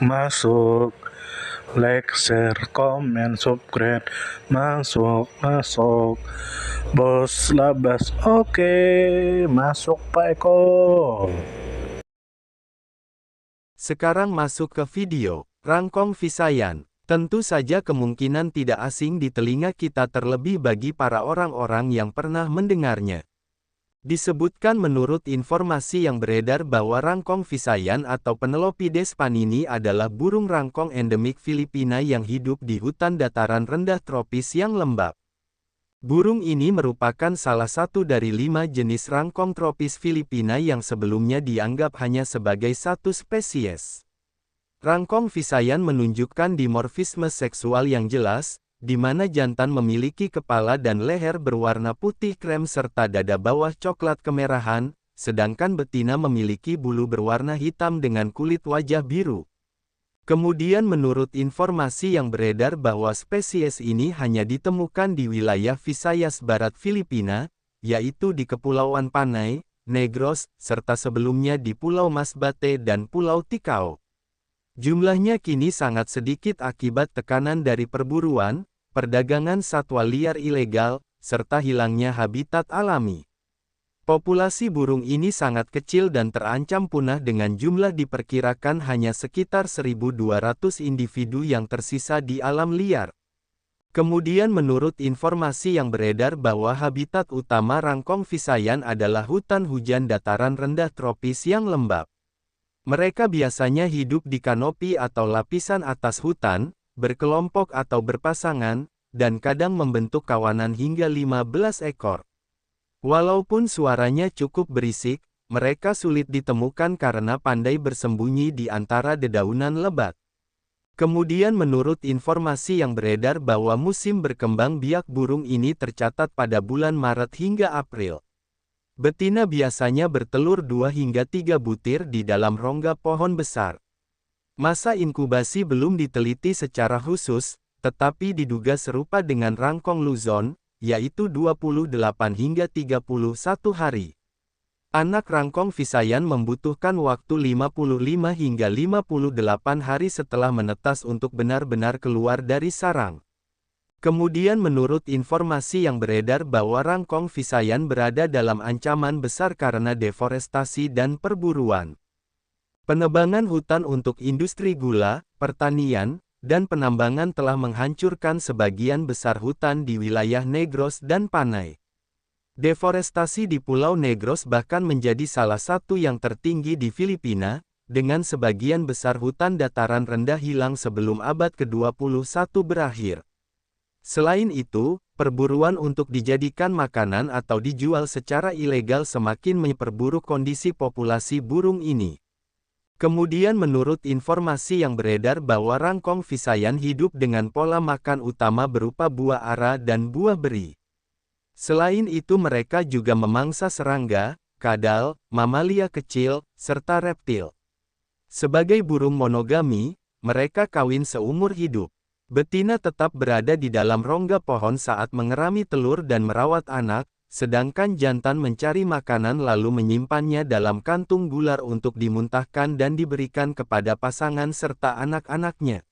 Masuk, like, share, comment, subscribe, masuk, bos labas, oke, masuk Pak Eko. Sekarang masuk ke video, Rangkong Visayan. Tentu saja kemungkinan tidak asing di telinga kita terlebih bagi para orang-orang yang pernah mendengarnya. Disebutkan menurut informasi yang beredar bahwa Rangkong Visayan atau Penelopides panini adalah burung rangkong endemik Filipina yang hidup di hutan dataran rendah tropis yang lembab. Burung ini merupakan salah satu dari 5 jenis rangkong tropis Filipina yang sebelumnya dianggap hanya sebagai satu spesies. Rangkong Visayan menunjukkan dimorfisme seksual yang jelas, di mana jantan memiliki kepala dan leher berwarna putih krem serta dada bawah coklat kemerahan, sedangkan betina memiliki bulu berwarna hitam dengan kulit wajah biru. Kemudian menurut informasi yang beredar bahwa spesies ini hanya ditemukan di wilayah Visayas Barat Filipina, yaitu di Kepulauan Panay, Negros, serta sebelumnya di Pulau Masbate dan Pulau Tikau. Jumlahnya kini sangat sedikit akibat tekanan dari perburuan, perdagangan satwa liar ilegal, serta hilangnya habitat alami. Populasi burung ini sangat kecil dan terancam punah dengan jumlah diperkirakan hanya sekitar 1.200 individu yang tersisa di alam liar. Kemudian menurut informasi yang beredar bahwa habitat utama Rangkong Visayan adalah hutan hujan dataran rendah tropis yang lembab. Mereka biasanya hidup di kanopi atau lapisan atas hutan, berkelompok atau berpasangan, dan kadang membentuk kawanan hingga 15 ekor. Walaupun suaranya cukup berisik, mereka sulit ditemukan karena pandai bersembunyi di antara dedaunan lebat. Kemudian menurut informasi yang beredar bahwa musim berkembang biak burung ini tercatat pada bulan Maret hingga April. Betina biasanya bertelur 2 hingga 3 butir di dalam rongga pohon besar. Masa inkubasi belum diteliti secara khusus, tetapi diduga serupa dengan rangkong Luzon, yaitu 28 hingga 31 hari. Anak rangkong Visayan membutuhkan waktu 55 hingga 58 hari setelah menetas untuk benar-benar keluar dari sarang. Kemudian menurut informasi yang beredar bahwa Rangkong Visayan berada dalam ancaman besar karena deforestasi dan perburuan. Penebangan hutan untuk industri gula, pertanian, dan penambangan telah menghancurkan sebagian besar hutan di wilayah Negros dan Panay. Deforestasi di Pulau Negros bahkan menjadi salah satu yang tertinggi di Filipina, dengan sebagian besar hutan dataran rendah hilang sebelum abad ke-21 berakhir. Selain itu, perburuan untuk dijadikan makanan atau dijual secara ilegal semakin memperburuk kondisi populasi burung ini. Kemudian menurut informasi yang beredar bahwa Rangkong Visayan hidup dengan pola makan utama berupa buah ara dan buah beri. Selain itu mereka juga memangsa serangga, kadal, mamalia kecil, serta reptil. Sebagai burung monogami, mereka kawin seumur hidup. Betina tetap berada di dalam rongga pohon saat mengerami telur dan merawat anak, sedangkan jantan mencari makanan lalu menyimpannya dalam kantung gular untuk dimuntahkan dan diberikan kepada pasangan serta anak-anaknya.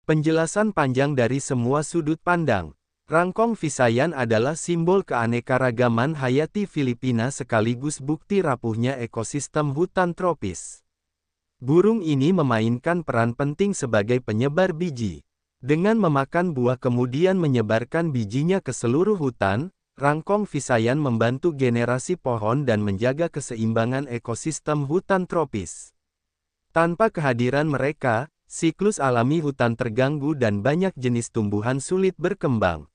Penjelasan panjang dari semua sudut pandang. Rangkong Visayan adalah simbol keanekaragaman hayati Filipina sekaligus bukti rapuhnya ekosistem hutan tropis. Burung ini memainkan peran penting sebagai penyebar biji. Dengan memakan buah kemudian menyebarkan bijinya ke seluruh hutan, Rangkong Visayan membantu generasi pohon dan menjaga keseimbangan ekosistem hutan tropis. Tanpa kehadiran mereka, siklus alami hutan terganggu dan banyak jenis tumbuhan sulit berkembang.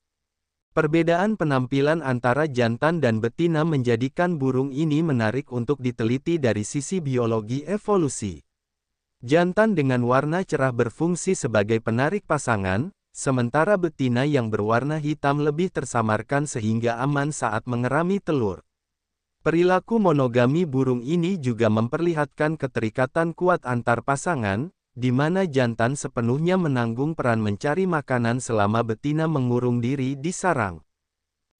Perbedaan penampilan antara jantan dan betina menjadikan burung ini menarik untuk diteliti dari sisi biologi evolusi. Jantan dengan warna cerah berfungsi sebagai penarik pasangan, sementara betina yang berwarna hitam lebih tersamarkan sehingga aman saat mengerami telur. Perilaku monogami burung ini juga memperlihatkan keterikatan kuat antar pasangan, di mana jantan sepenuhnya menanggung peran mencari makanan selama betina mengurung diri di sarang.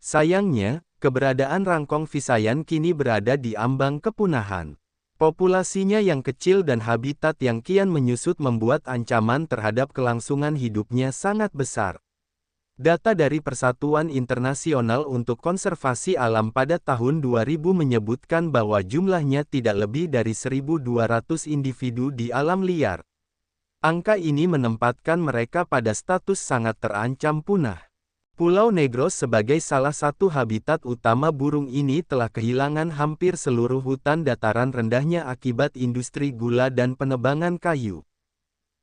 Sayangnya, keberadaan Rangkong Visayan kini berada di ambang kepunahan. Populasinya yang kecil dan habitat yang kian menyusut membuat ancaman terhadap kelangsungan hidupnya sangat besar. Data dari Persatuan Internasional untuk Konservasi Alam pada tahun 2000 menyebutkan bahwa jumlahnya tidak lebih dari 1.200 individu di alam liar. Angka ini menempatkan mereka pada status sangat terancam punah. Pulau Negros sebagai salah satu habitat utama burung ini telah kehilangan hampir seluruh hutan dataran rendahnya akibat industri gula dan penebangan kayu.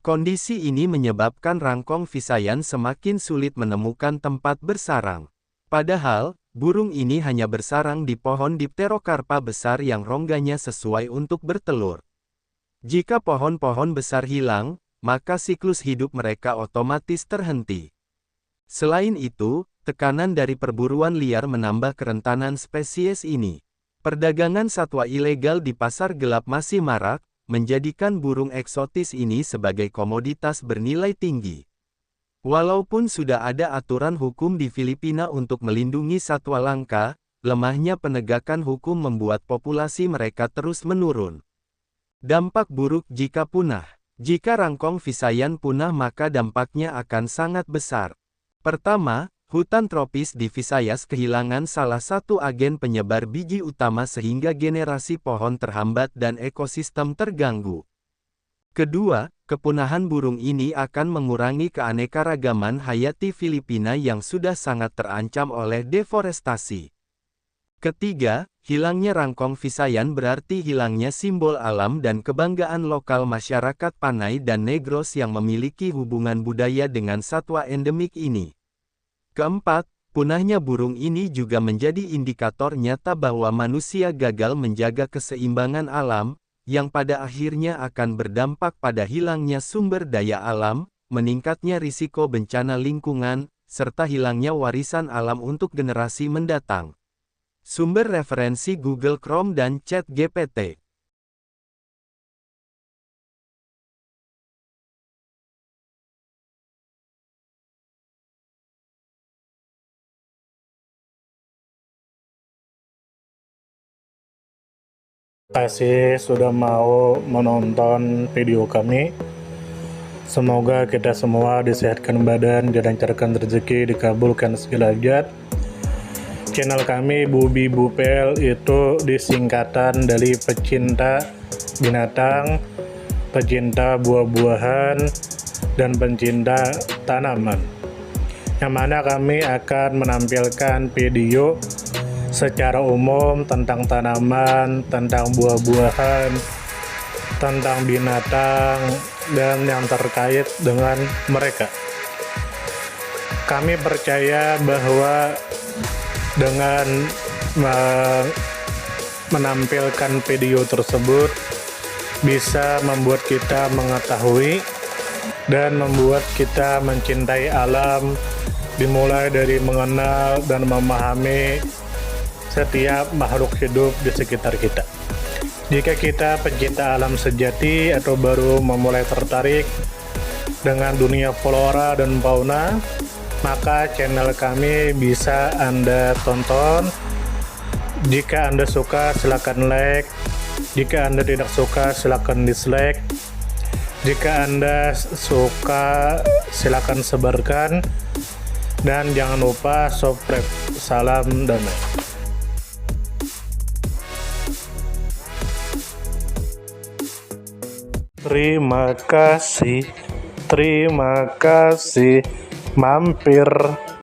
Kondisi ini menyebabkan rangkong Visayan semakin sulit menemukan tempat bersarang. Padahal, burung ini hanya bersarang di pohon Dipterocarpa besar yang rongganya sesuai untuk bertelur. Jika pohon-pohon besar hilang, maka siklus hidup mereka otomatis terhenti. Selain itu, tekanan dari perburuan liar menambah kerentanan spesies ini. Perdagangan satwa ilegal di pasar gelap masih marak, menjadikan burung eksotis ini sebagai komoditas bernilai tinggi. Walaupun sudah ada aturan hukum di Filipina untuk melindungi satwa langka, lemahnya penegakan hukum membuat populasi mereka terus menurun. Dampak buruk jika punah. Jika rangkong Visayan punah maka dampaknya akan sangat besar. Pertama, hutan tropis di Visayas kehilangan salah satu agen penyebar biji utama sehingga generasi pohon terhambat dan ekosistem terganggu. Kedua, kepunahan burung ini akan mengurangi keanekaragaman hayati Filipina yang sudah sangat terancam oleh deforestasi. Ketiga, hilangnya rangkong Visayan berarti hilangnya simbol alam dan kebanggaan lokal masyarakat Panay dan Negros yang memiliki hubungan budaya dengan satwa endemik ini. Keempat, punahnya burung ini juga menjadi indikator nyata bahwa manusia gagal menjaga keseimbangan alam, yang pada akhirnya akan berdampak pada hilangnya sumber daya alam, meningkatnya risiko bencana lingkungan, serta hilangnya warisan alam untuk generasi mendatang. Sumber referensi Google Chrome dan ChatGPT. Terima kasih sudah mau menonton video kami. Semoga kita semua disehatkan badan, dilancarkan rezeki, dikabulkan segala hajat. Channel kami Bubi Bupel itu disingkatan dari pecinta binatang, pecinta buah-buahan, dan pencinta tanaman. Yang mana kami akan menampilkan video secara umum tentang tanaman, tentang buah-buahan, tentang binatang, dan yang terkait dengan mereka. Kami percaya bahwa dengan menampilkan video tersebut bisa membuat kita mengetahui dan membuat kita mencintai alam, dimulai dari mengenal dan memahami setiap makhluk hidup di sekitar kita. Jika kita pecinta alam sejati atau baru memulai tertarik dengan dunia flora dan fauna, maka channel kami bisa Anda tonton. Jika Anda suka silakan like, jika Anda tidak suka silakan dislike, jika Anda suka silakan sebarkan, dan jangan lupa subscribe. Salam damai. Terima kasih mampir.